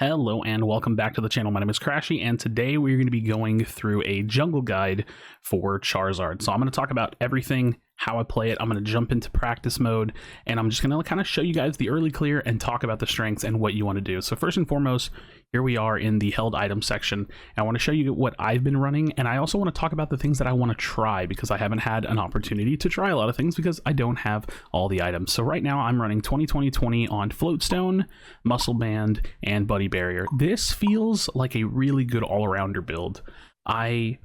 Hello and welcome back to the channel. My name is Crashy, and today we're going to be going through a jungle guide for Charizard. So I'm going to talk about everything, how I play it. I'm going to jump into practice mode, and I'm just going to kind of show you guys the early clear and talk about the strengths and what you want to do. So first and foremost, here we are in the held item section. And I want to show you what I've been running, and I also want to talk about the things that I want to try because I haven't had an opportunity to try a lot of things because I don't have all the items. So right now I'm running 20-20-20 on Floatstone, Muscle Band, and Buddy Barrier. This feels like a really good all-arounder build. I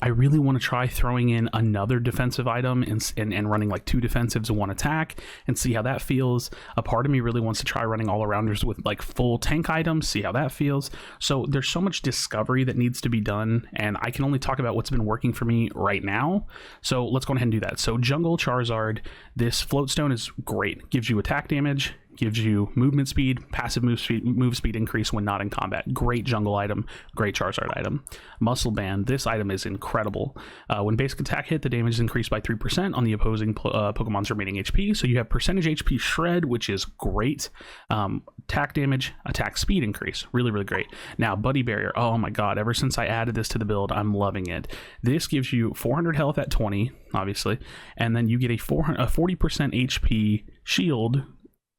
really want to try throwing in another defensive item and running like 2 defensives and 1 attack and see how that feels. A part of me really wants to try running all-arounders with like full tank items, see how that feels. So there's so much discovery that needs to be done, and I can only talk about what's been working for me right now. So let's go ahead and do that. So Jungle Charizard, this Floatstone is great. Gives you attack damage, gives you movement speed, passive move speed increase when not in combat. Great jungle item, great Charizard item. Muscle Band, this item is incredible. When basic attack hit, the damage is increased by 3% on the opposing Pokemon's remaining HP. So you have percentage HP shred, which is great. Attack damage, attack speed increase, really, really great. Now, Buddy Barrier, oh my god, ever since I added this to the build, I'm loving it. This gives you 400 health at 20, obviously, and then you get a 40% HP shield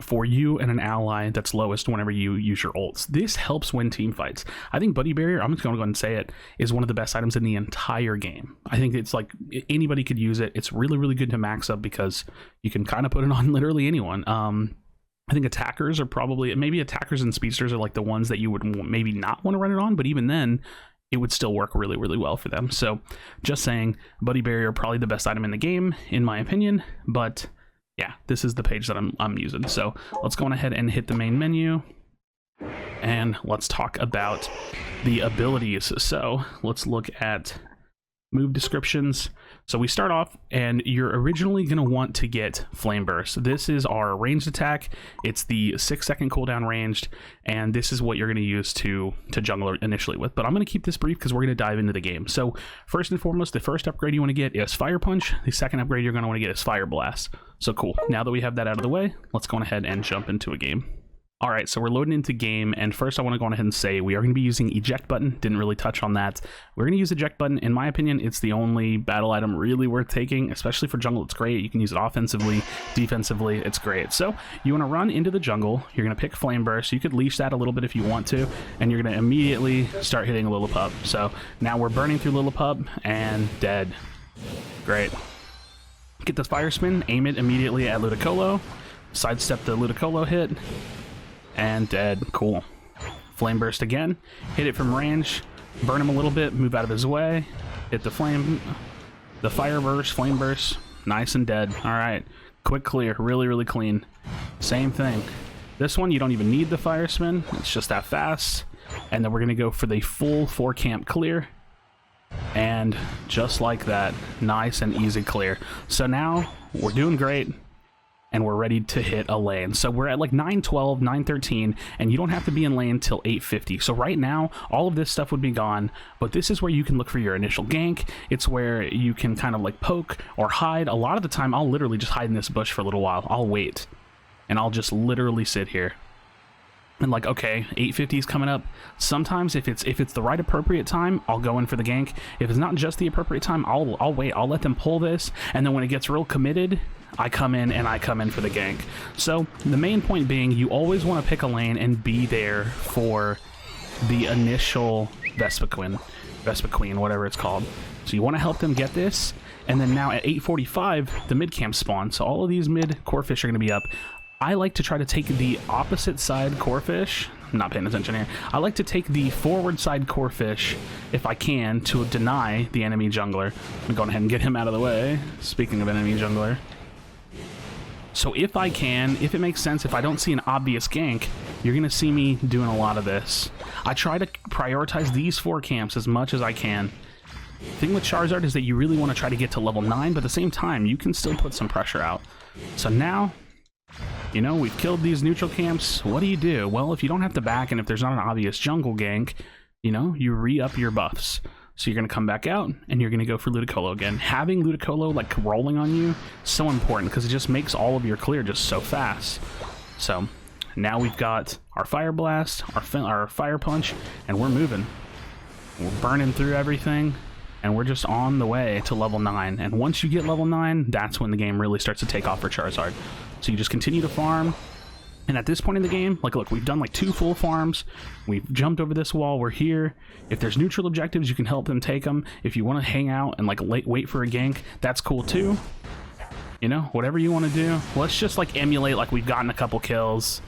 for you and an ally that's lowest whenever you use your ults. This helps win team fights. I think Buddy Barrier, I'm just going to go ahead and say it, is one of the best items in the entire game. I think it's like anybody could use it. It's really, really good to max up because you can kind of put it on literally anyone. I think attackers are probably, maybe attackers and speedsters are like the ones that you would maybe not want to run it on, but even then, it would still work really, really well for them. So just saying, Buddy Barrier, probably the best item in the game, in my opinion, but yeah, this is the page that I'm using. So let's go on ahead and hit the main menu, and let's talk about the abilities. So let's look at move descriptions. So we start off, and you're originally going to want to get Flame Burst. This is our ranged attack. It's the 6-second cooldown ranged, and this is what you're going to use to jungle initially with. But I'm going to keep this brief because we're going to dive into the game. So first and foremost, the first upgrade you want to get is Fire Punch. The second upgrade you're going to want to get is Fire Blast. So cool. Now that we have that out of the way, let's go on ahead and jump into a game. All right, so we're loading into game, and first I want to go on ahead and say we are going to be using eject button. Didn't really touch on that. We're going to use eject button. In my opinion, it's the only battle item really worth taking, especially for jungle. It's great. You can use it offensively, defensively. It's great. So you want to run into the jungle. You're going to pick Flame Burst. You could leash that a little bit if you want to, and you're going to immediately start hitting Lillipup. So now we're burning through Lillipup and dead. Great. Get the Fire Spin, aim it immediately at Ludicolo, sidestep the Ludicolo hit, and dead. Cool. Flame Burst again, hit it from range, burn him a little bit, move out of his way, hit the Fire Burst, Flame Burst, nice and dead. Alright, quick clear, really, really clean. Same thing. This one, you don't even need the Fire Spin, it's just that fast. And then we're going to go for the full 4-camp clear. And just like that, nice and easy clear. So now, we're doing great, and we're ready to hit a lane. So we're at like 912, 913, and you don't have to be in lane till 850. So right now, all of this stuff would be gone, but this is where you can look for your initial gank. It's where you can kind of like poke or hide. A lot of the time, I'll literally just hide in this bush for a little while. I'll wait, and I'll just literally sit here. And like, okay, 850 is coming up. Sometimes if it's the right appropriate time, I'll go in for the gank. If it's not just the appropriate time, I'll wait. I'll let them pull this, and then when it gets real committed, I come in for the gank. So the main point being, you always want to pick a lane and be there for the initial Vespiquen, whatever it's called. So you want to help them get this, and then now at 845, the mid camp spawn. So all of these mid core fish are going to be up. I like to try to take the opposite side core fish. I'm not paying attention here. I like to take the forward side core fish if I can to deny the enemy jungler. I'm going ahead and get him out of the way. Speaking of enemy jungler. So if I can, if it makes sense, if I don't see an obvious gank, you're going to see me doing a lot of this. I try to prioritize these 4 camps as much as I can. The thing with Charizard is that you really want to try to get to level 9, but at the same time, you can still put some pressure out. So now, you know, we've killed these neutral camps. What do? Well, if you don't have to back and if there's not an obvious jungle gank, you know, you re-up your buffs. So you're going to come back out and you're going to go for Ludicolo again. Having Ludicolo like rolling on you, so important because it just makes all of your clear just so fast. So Now we've got our Fire Blast, our Fire Punch, and we're moving. We're burning through everything, and we're just on the way to level 9. And once you get level 9, that's when the game really starts to take off for Charizard. So you just continue to farm. And at this point in the game, like, look, we've done like 2 full farms. We've jumped over this wall. We're here. If there's neutral objectives, you can help them take them. If you want to hang out and like wait for a gank, that's cool too. You know, whatever you want to do. Let's just like emulate like we've gotten a couple kills.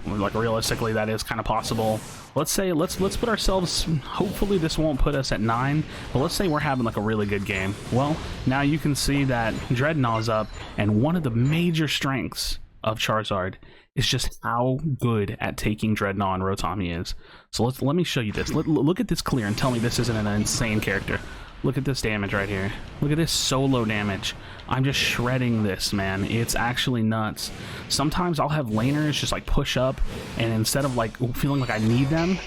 Like realistically, that is kind of possible. Let's say let's put ourselves. Hopefully, this won't put us at 9. But let's say we're having like a really good game. Well, now you can see that Dreadnaught's up, and one of the major strengths of Charizard is just how good at taking Dreadnought and Rotom he is. So let me show you this. Look at this clear and tell me this isn't an insane character. Look at this damage right here. Look at this solo damage. I'm just shredding this, man. It's actually nuts. Sometimes I'll have laners just like push up, and instead of like feeling like I need them,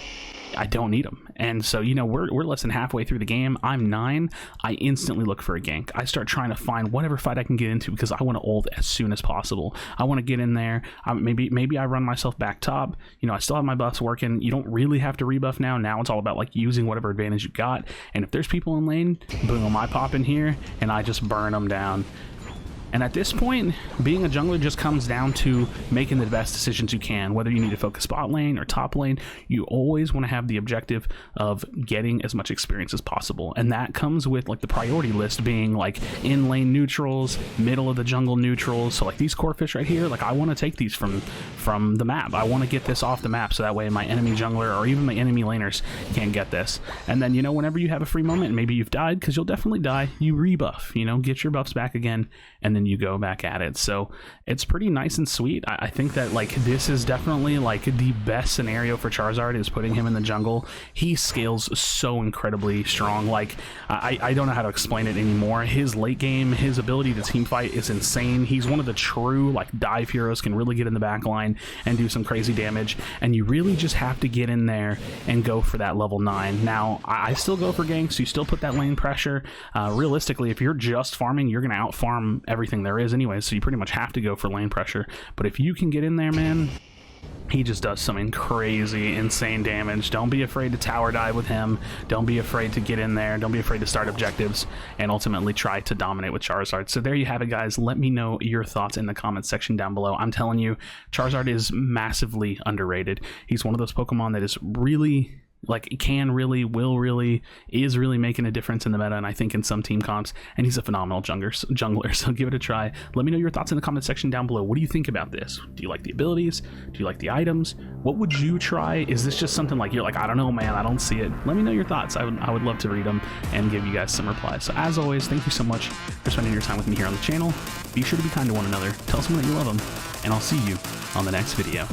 I don't need them. And so, you know, we're less than halfway through the game. I'm 9. I instantly look for a gank. I start trying to find whatever fight I can get into because I want to ult as soon as possible. I want to get in there. Maybe I run myself back top. You know, I still have my buffs working. You don't really have to rebuff now. Now it's all about like using whatever advantage you got. And if there's people in lane, boom, I pop in here and I just burn them down. And at this point, being a jungler just comes down to making the best decisions you can. Whether you need to focus bot lane or top lane, you always want to have the objective of getting as much experience as possible. And that comes with like the priority list being like in lane neutrals, middle of the jungle neutrals. So like these core fish right here, like I want to take these from the map. I want to get this off the map so that way my enemy jungler or even my enemy laners can't get this. And then, you know, whenever you have a free moment, and maybe you've died, because you'll definitely die, you rebuff, you know, get your buffs back again, and then you go back at it. So it's pretty nice and sweet. I think that like this is definitely like the best scenario for Charizard, is putting him in the jungle. He scales so incredibly strong. Like I don't know how to explain it anymore. His late game, his ability to team fight is insane. He's one of the true like dive heroes, can really get in the back line and do some crazy damage, and you really just have to get in there and go for that level 9. Now I still go for ganks. You still put that lane pressure. Realistically, if you're just farming, you're gonna out farm everything there is anyway, so you pretty much have to go for lane pressure. But if you can get in there, man, he just does some crazy, insane damage. Don't be afraid to tower dive with him. Don't be afraid to get in there. Don't be afraid to start objectives and ultimately try to dominate with Charizard. So there you have it, guys. Let me know your thoughts in the comments section down below. I'm telling you, Charizard is massively underrated. He's one of those Pokemon that is really like is really making a difference in the meta, and I think in some team comps, and he's a phenomenal jungler, so give it a try. Let me know your thoughts in the comment section down below. What do you think about this? Do you like the abilities? Do you like the items? What would you try? Is this just something like you're like, I don't know, man, I don't see it? Let me know your thoughts. I would love to read them and give you guys some replies. So as always, thank you so much for spending your time with me here on the channel. Be sure to be kind to one another, tell someone that you love them, and I'll see you on the next video.